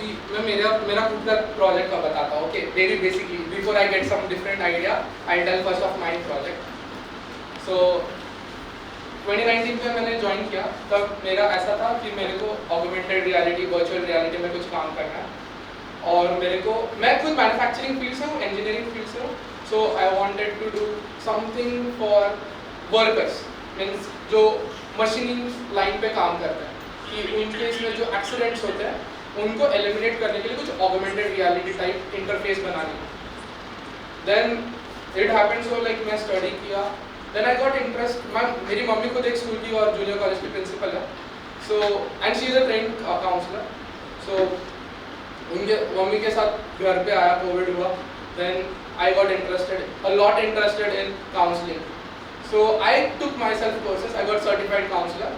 अभी मैं मेरा खुद का प्रोजेक्ट का बताता हूँ. Okay, very basically before I get some different idea I tell first of my project. So 2019 में मैंने ज्वाइन किया, तब मेरा ऐसा था कि मेरे को ऑगमेंटेड रियलिटी, वर्चुअल रियलिटी में कुछ काम करना है. और मैं खुद मैन्युफैक्चरिंग फील्ड से हूँ, इंजीनियरिंग फील्ड से हूँ. So I wanted to do something for workers, means जो मशीनिंग लाइन पे काम करते हैं, कि उनके इसमें जो एक्सीडेंट्स होते हैं उनको एलिमिनेट करने के लिए कुछ ऑगमेंटेड रियलिटी टाइप इंटरफेस बनानी है. Then it happened so like मैं स्टडी किया. Then I got interest. मेरी मम्मी खुद एक स्कूल की और जूनियर कॉलेज की प्रिंसिपल है. So and she is a trained counsellor. So उनके मम्मी के साथ घर पे आया, कोविड हुआ. Then I got interested, a lot interested in counselling. So I took myself courses. I got certified counselor,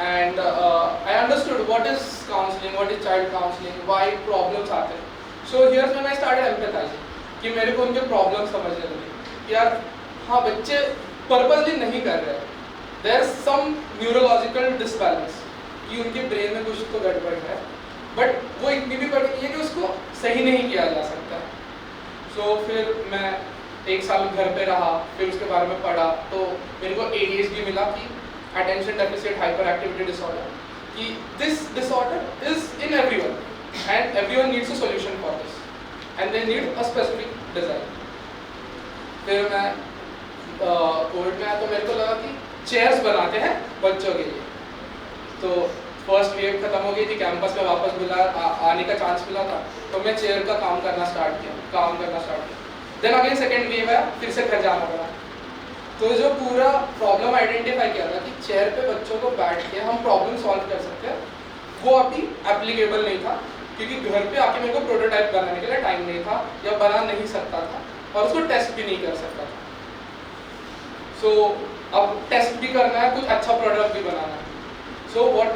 and I understood what is counseling, what is child counseling, why problems आते हैं. So here's when I started empathizing, कि मेरे को उनके problems समझने लगे. यार हाँ, बच्चे purposely नहीं कर रहे हैं. There's some neurological disbalance, कि उनके brain में कुछ तो गड़बड़ है, but वो इतनी भी बड़ी है कि उसको सही नहीं किया जा सकता. So फिर मैं एक साल घर पे रहा, फिर उसके बारे में पढ़ा, तो मेरे को ADHD मिला, कि attention deficit hyperactivity disorder, कि this disorder is in everyone and everyone needs a solution for this and they need a specific design. फिर मैं कोविड में आया, तो मेरे को लगा कि चेयर्स बनाते हैं बच्चों के लिए. तो फर्स्ट वेव खत्म हो गई थी, कैंपस में वापस आने का चांस मिला था, तो मैं चेयर का काम करना स्टार्ट किया. देन अगेन सेकेंड वेव आया, फिर से घर जाना पड़ा. तो जो पूरा प्रॉब्लम आइडेंटिफाई किया था कि चेयर पे बच्चों को बैठ के हम प्रॉब्लम सॉल्व कर सकते हैं, वो अभी एप्लीकेबल नहीं था, क्योंकि घर पे आके मेरे को प्रोटोटाइप बनाने के लिए टाइम नहीं था, या बना नहीं सकता था, और उसको टेस्ट भी नहीं कर सकता था. सो अब टेस्ट भी करना है, कुछ अच्छा प्रोडक्ट भी बनाना है. So what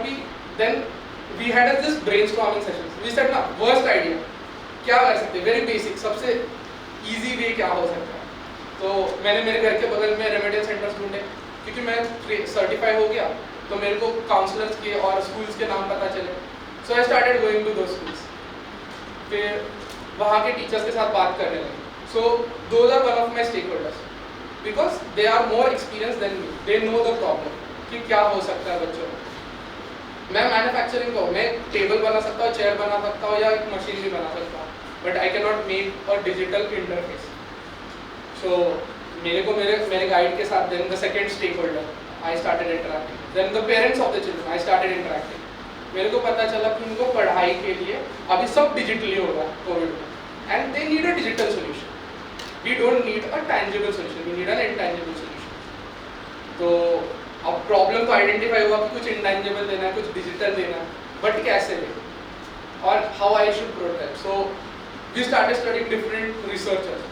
we had this brainstorming sessions. We said ना, वर्स्ट आइडिया क्या कर सकते हैं, वेरी बेसिक, सबसे इजी वे क्या हो सकता है. तो मैंने मेरे घर के बगल में रेमेडियल सेंटर्स ढूंढे, क्योंकि मैं सर्टिफाई हो गया, तो मेरे को काउंसलर्स के और स्कूल्स के नाम पता चले. So I started going to दो स्कूल्स. फिर वहाँ के टीचर्स के साथ बात करने लगे. So those are one of my stakeholders, because they are more experience than me. They know the problem कि क्या हो सकता है बच्चों में. मैं मैन्युफैक्चरिंग का हूँ, मैं टेबल बना सकता हूँ, चेयर बना सकता हूँ, या एक मशीन भी बना सकता हूँ, but I can not make a digital interface. So मेरे गाइड के साथ then the second stakeholder I started interacting. Then the parents of the children I started interacting. मेरे को पता चला कि उनको पढ़ाई के लिए अभी सब डिजिटली हो रहा है कोविड में, and they need a digital solution. We don't need a tangible solution, we need an intangible solution. तो अब प्रॉब्लम तो आइडेंटिफाई हुआ कि कुछ इंटैंजिबल देना है, कुछ डिजिटल देना है, बट कैसे दें, और how I should protect. So we started studying different researchers.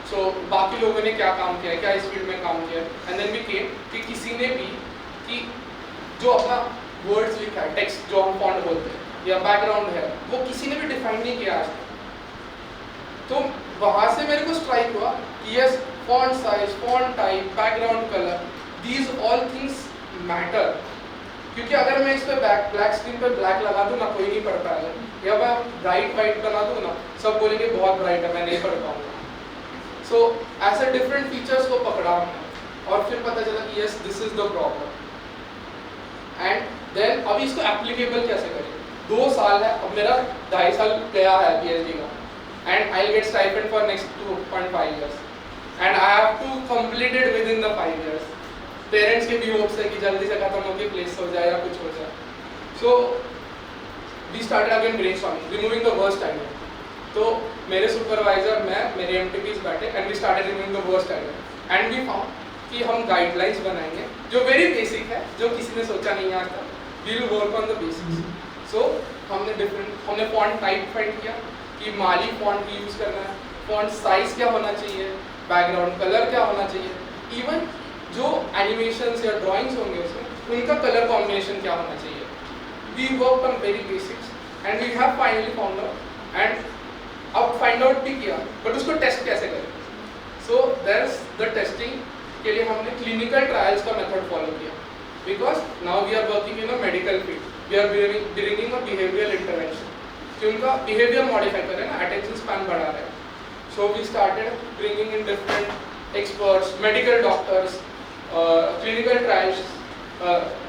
So बाकी लोगों ने क्या काम किया है, क्या इस फील्ड में काम किया है, एंड देन वी केम कि किसी ने भी कि जो अपना वर्ड्स लिखा है, टेक्स्ट जो हम फॉन्ट बोलते हैं, या बैकग्राउंड है, वो किसी ने भी डिफाइन नहीं किया आज तक. तो वहाँ से मेरे को स्ट्राइक हुआ कि yes, font size, font type, background colour, these all things matter. क्योंकि अगर मैं इस पे ब्लैक स्क्रीन पे ब्लैक लगा दूँ ना, कोई नहीं पढ़ पाएगा, या मैं ब्राइट वाइट बना दूँ ना, सब बोलेंगे बहुत ब्राइट है, मैं नहीं पढ़ पाऊँगा. सो ऐसे डिफरेंट फीचर्स को पकड़ा हमने, और फिर पता चला कि yes, this is the problem. And then अभी इसको एप्लीकेबल कैसे करें. 2 साल है, अब मेरा 2.5 साल गया है PhD का, and I get stipend for next 2.5 years, and I have to complete it within the 5 years. Parents के भी होप्स है कि जल्दी से खत्म होकर प्लेस हो जाए या कुछ हो जाए. So we started again brainstorming, removing the worst idea. तो मेरे सुपरवाइजर, मैं, मेरे MTPs बैठे, and we started removing the worst idea, and we found कि हम गाइडलाइंस बनाएंगे जो वेरी बेसिक है, जो किसी ने सोचा नहीं आज तक. We will work on the basics. So हमने फॉन्ट टाइप फाइंड किया कि माली फॉन्ट यूज़ करना है, फॉन्ट साइज क्या होना चाहिए, बैकग्राउंड कलर क्या होना चाहिए, इवन जो एनिमेशंस या ड्राइंग्स होंगे उसमें उनका कलर कॉम्बिनेशन क्या होना चाहिए. We work on very basics, and we have finally found out, and अब फाइंड आउट भी किया, बट उसको टेस्ट कैसे करें. सो दैट्स द टेस्टिंग के लिए हमने क्लिनिकल ट्रायल्स का मेथड फॉलो किया, because now we are working in a medical field, we are bringing a behavioural intervention. कि उनका बिहेवियर मॉडिफाई करें ना, अटेंशन स्पैन बढ़ा रहे हैं. So we started bringing in different experts, medical doctors, clinical trials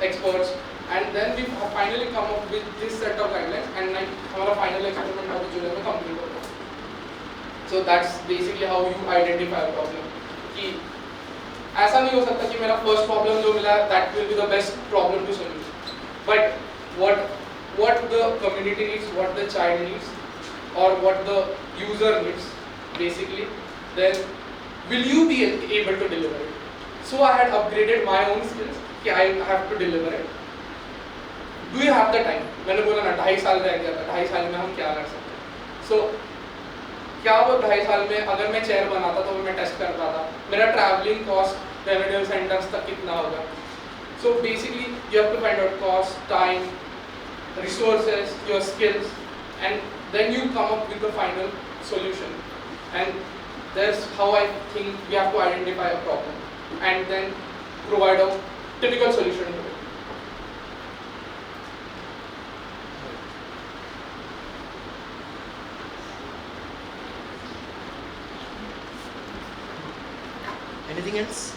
experts, and then we have finally come up with this set of guidelines, and like हमारा final experiment अभी जुलाई में complete होगा. So that's basically how you identify a problem. कि ऐसा नहीं हो सकता कि मेरा first problem जो मिला that will be the best problem to solve. But what the community needs, what the child needs, or what the user needs, basically, then will you be able to deliver it? So I had upgraded my own skills कि I have to deliver it. Do you have the time? मैंने बोला ना 2.5 साल रह गया था, 2.5 साल में हम क्या कर सकते हैं? So क्या वो 2.5 साल में अगर मैं चेयर बनाता तो मैं टेस्ट करता था, मेरा ट्रैवलिंग कॉस्ट रेमेडियल सेंटर्स तक कितना होगा? So basically you have to find out cost, time, resources, your skills, and then you come up with the final solution. And that's how I think we have to identify a problem and then provide a typical solution to it. Anything else?